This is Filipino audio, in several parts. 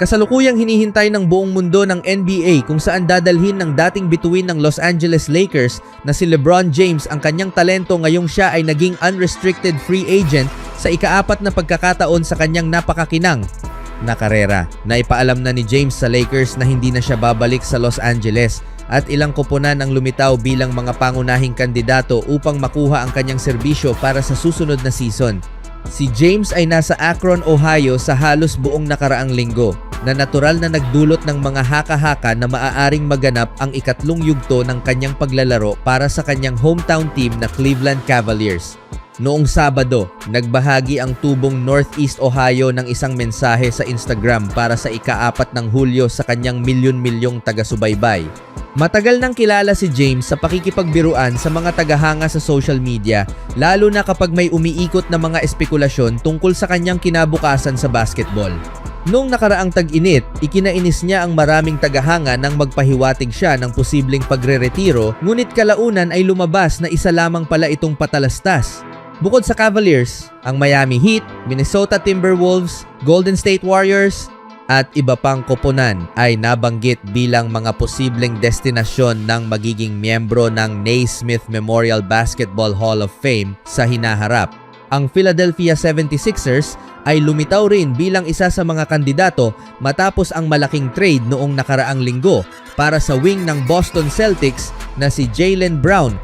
Kasalukuyang hinihintay ng buong mundo ng NBA kung saan dadalhin ng dating bituin ng Los Angeles Lakers na si LeBron James ang kanyang talento ngayong siya ay naging unrestricted free agent sa ika-4 na pagkakataon sa kanyang napakakinang na karera. Naipaalam na ni James sa Lakers na hindi na siya babalik sa Los Angeles at ilang koponan ang lumitaw bilang mga pangunahing kandidato upang makuha ang kanyang serbisyo para sa susunod na season. Si James ay nasa Akron, Ohio sa halos buong nakaraang linggo na natural na nagdulot ng mga haka-haka na maaaring maganap ang ikatlong yugto ng kanyang paglalaro para sa kanyang hometown team na Cleveland Cavaliers. Noong Sabado, nagbahagi ang tubong Northeast Ohio ng isang mensahe sa Instagram para sa ika-4 ng Hulyo sa kanyang milyon-milyong taga-subaybay. Matagal nang kilala si James sa pakikipagbiruan sa mga tagahanga sa social media, lalo na kapag may umiikot na mga espekulasyon tungkol sa kanyang kinabukasan sa basketball. Noong nakaraang tag-init, ikinainis niya ang maraming tagahanga nang magpahiwatig siya ng posibleng pagre-retiro, ngunit kalaunan ay lumabas na isa lamang pala itong patalastas. Bukod sa Cavaliers, ang Miami Heat, Minnesota Timberwolves, Golden State Warriors, at iba pang koponan ay nabanggit bilang mga posibleng destinasyon ng magiging miyembro ng Naismith Memorial Basketball Hall of Fame sa hinaharap. Ang Philadelphia 76ers ay lumitaw rin bilang isa sa mga kandidato matapos ang malaking trade noong nakaraang linggo para sa wing ng Boston Celtics na si Jaylen Brown.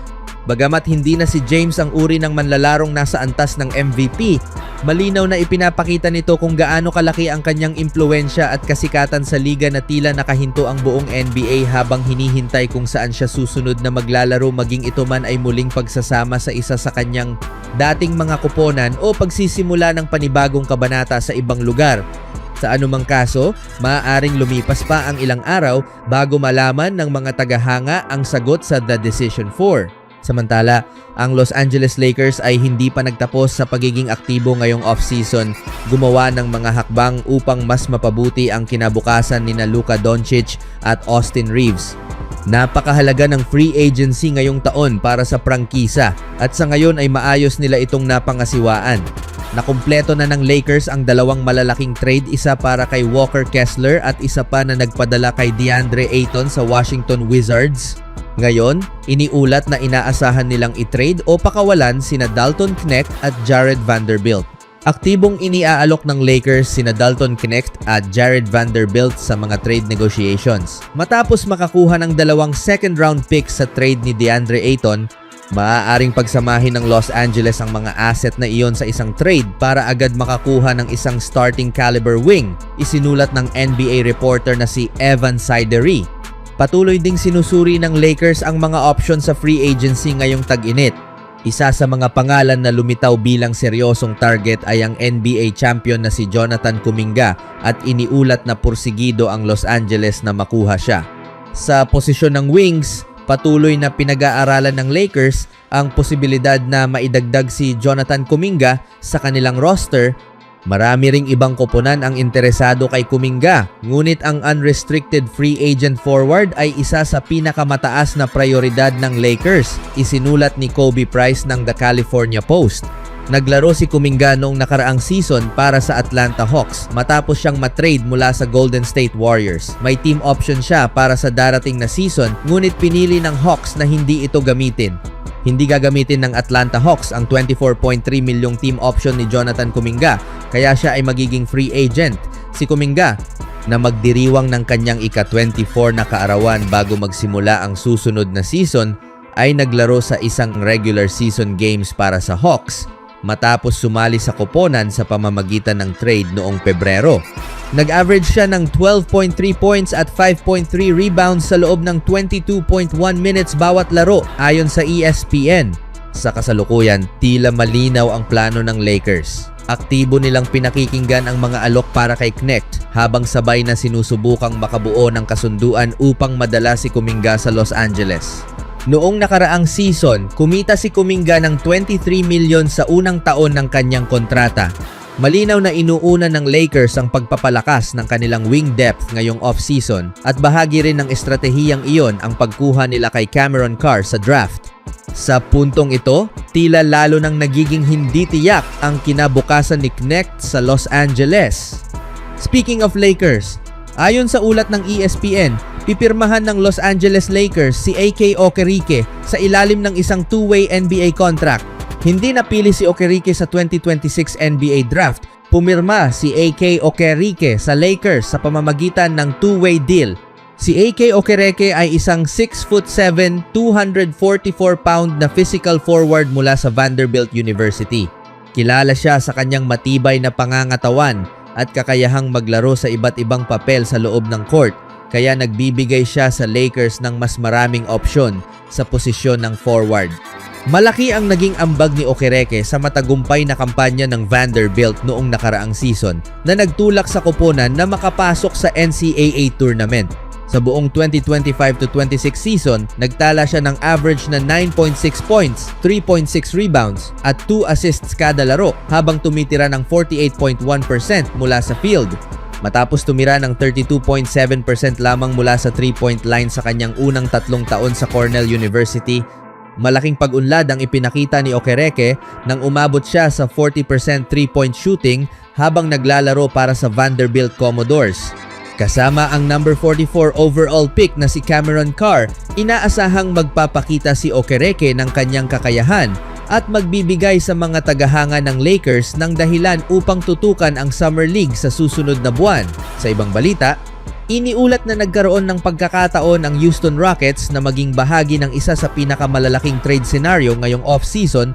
Bagamat hindi na si James ang uri ng manlalarong nasa antas ng MVP, malinaw na ipinapakita nito kung gaano kalaki ang kanyang impluensya at kasikatan sa liga na tila nakahinto ang buong NBA habang hinihintay kung saan siya susunod na maglalaro, maging ito man ay muling pagsasama sa isa sa kanyang dating mga koponan o pagsisimula ng panibagong kabanata sa ibang lugar. Sa anumang kaso, maaaring lumipas pa ang ilang araw bago malaman ng mga tagahanga ang sagot sa The Decision 4. Samantala, ang Los Angeles Lakers ay hindi pa nagtapos sa pagiging aktibo ngayong off-season, gumawa ng mga hakbang upang mas mapabuti ang kinabukasan nina Luka Doncic at Austin Reeves. Napakahalaga ng free agency ngayong taon para sa prangkisa at sa ngayon ay maayos nila itong napangasiwaan. Nakumpleto na ng Lakers ang dalawang malalaking trade, isa para kay Walker Kessler at isa pa na nagpadala kay DeAndre Ayton sa Washington Wizards. Ngayon, iniulat na inaasahan nilang i-trade o pakawalan sina Dalton Knecht at Jared Vanderbilt. Aktibong iniaalok ng Lakers sina Dalton Knecht at Jared Vanderbilt sa mga trade negotiations. Matapos makakuha ng 2 second-round picks sa trade ni DeAndre Ayton, maaaring pagsamahin ng Los Angeles ang mga asset na iyon sa isang trade para agad makakuha ng isang starting caliber wing, isinulat ng NBA reporter na si Evan Sidery. Patuloy ding sinusuri ng Lakers ang mga option sa free agency ngayong tag-init. Isa sa mga pangalan na lumitaw bilang seryosong target ay ang NBA champion na si Jonathan Kuminga at iniulat na pursigido ang Los Angeles na makuha siya. Sa posisyon ng wings, patuloy na pinag-aaralan ng Lakers ang posibilidad na maidagdag si Jonathan Kuminga sa kanilang roster. Marami ring ibang koponan ang interesado kay Kuminga, ngunit ang unrestricted free agent forward ay isa sa pinakamataas na prioridad ng Lakers, isinulat ni Kobe Price ng The California Post. Naglaro si Kuminga noong nakaraang season para sa Atlanta Hawks matapos siyang matrade mula sa Golden State Warriors. May team option siya para sa darating na season, ngunit pinili ng Hawks na hindi ito gamitin. Hindi gagamitin ng Atlanta Hawks ang 24.3 milyong team option ni Jonathan Kuminga, kaya siya ay magiging free agent. Si Kuminga, na magdiriwang ng kanyang ika-24 na kaarawan bago magsimula ang susunod na season, ay naglaro sa isang regular season games para sa Hawks matapos sumali sa koponan sa pamamagitan ng trade noong Pebrero. Nag-average siya ng 12.3 points at 5.3 rebounds sa loob ng 22.1 minutes bawat laro ayon sa ESPN. Sa kasalukuyan, tila malinaw ang plano ng Lakers. Aktibo nilang pinakikinggan ang mga alok para kay Knecht habang sabay na sinusubukang makabuo ng kasunduan upang madala si Kuminga sa Los Angeles. Noong nakaraang season, kumita si Kuminga ng 23 milyon sa unang taon ng kanyang kontrata. Malinaw na inuuna ng Lakers ang pagpapalakas ng kanilang wing depth ngayong off-season at bahagi rin ng estratehiyang iyon ang pagkuha nila kay Cameron Carr sa draft. Sa puntong ito, tila lalo nang nagiging hindi tiyak ang kinabukasan ni Knecht sa Los Angeles. Speaking of Lakers, Ayon sa ulat ng ESPN, pipirmahan ng Los Angeles Lakers si AK Okereke sa ilalim ng isang two-way NBA contract. Hindi napili si Okereke sa 2026 NBA Draft. Pumirma si AK Okereke sa Lakers sa pamamagitan ng two-way deal. Si AK Okereke ay isang 6'7", 244-pound na physical forward mula sa Vanderbilt University. Kilala siya sa kanyang matibay na pangangatawan at kakayahang maglaro sa iba't ibang papel sa loob ng court, kaya nagbibigay siya sa Lakers ng mas maraming opsyon sa posisyon ng forward. Malaki ang naging ambag ni Okereke sa matagumpay na kampanya ng Vanderbilt noong nakaraang season na nagtulak sa koponan na makapasok sa NCAA tournament. Sa buong 2025-26 season, nagtala siya ng average na 9.6 points, 3.6 rebounds at 2 assists kada laro habang tumitira ng 48.1% mula sa field. Matapos tumira ng 32.7% lamang mula sa 3-point line sa kanyang unang 3 taon sa Cornell University, malaking pag-unlad ang ipinakita ni Okereke nang umabot siya sa 40% 3-point shooting habang naglalaro para sa Vanderbilt Commodores. Kasama ang number 44 overall pick na si Cameron Carr, inaasahang magpapakita si Okereke ng kanyang kakayahan at magbibigay sa mga tagahanga ng Lakers ng dahilan upang tutukan ang Summer League sa susunod na buwan. Sa ibang balita, iniulat na nagkaroon ng pagkakataon ang Houston Rockets na maging bahagi ng isa sa pinakamalalaking trade scenario ngayong off-season,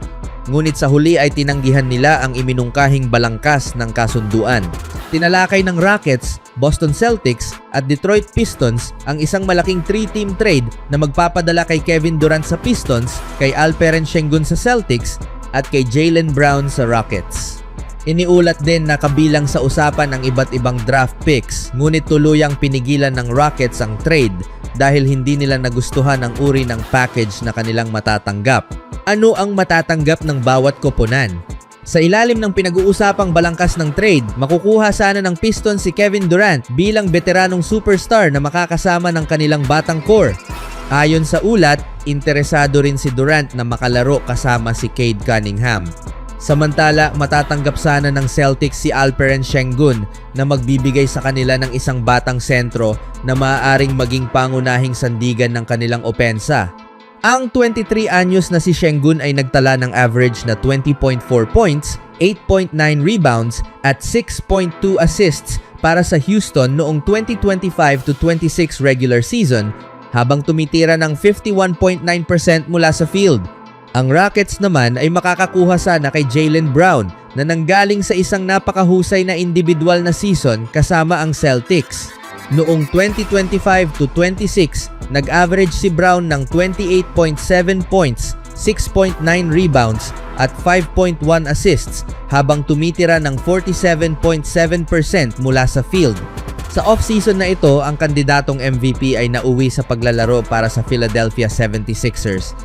ngunit sa huli ay tinanggihan nila ang iminungkahing balangkas ng kasunduan. Tinalakay ng Rockets, Boston Celtics at Detroit Pistons ang isang malaking 3-team trade na magpapadala kay Kevin Durant sa Pistons, kay Alperen Sengun sa Celtics at kay Jaylen Brown sa Rockets. Iniulat din na kabilang sa usapan ang iba't ibang draft picks, ngunit tuluyang pinigilan ng Rockets ang trade dahil hindi nila nagustuhan ang uri ng package na kanilang matatanggap. Ano ang matatanggap ng bawat koponan? Sa ilalim ng pinag-uusapang balangkas ng trade, makukuha sana ng Pistons si Kevin Durant bilang veteranong superstar na makakasama ng kanilang batang core. Ayon sa ulat, interesado rin si Durant na makalaro kasama si Cade Cunningham. Samantala, matatanggap sana ng Celtics si Alperen Sengun na magbibigay sa kanila ng isang batang sentro na maaaring maging pangunahing sandigan ng kanilang opensa. Ang 23 anyos na si Sengun ay nagtala ng average na 20.4 points, 8.9 rebounds at 6.2 assists para sa Houston noong 2025-26 regular season habang tumitira ng 51.9% mula sa field. Ang Rockets naman ay makakakuha sana kay Jaylen Brown na nanggaling sa isang napakahusay na individual na season kasama ang Celtics. Noong 2025-26, nag-average si Brown ng 28.7 points, 6.9 rebounds at 5.1 assists habang tumitira ng 47.7% mula sa field. Sa off-season na ito, ang kandidatong MVP ay nauwi sa paglalaro para sa Philadelphia 76ers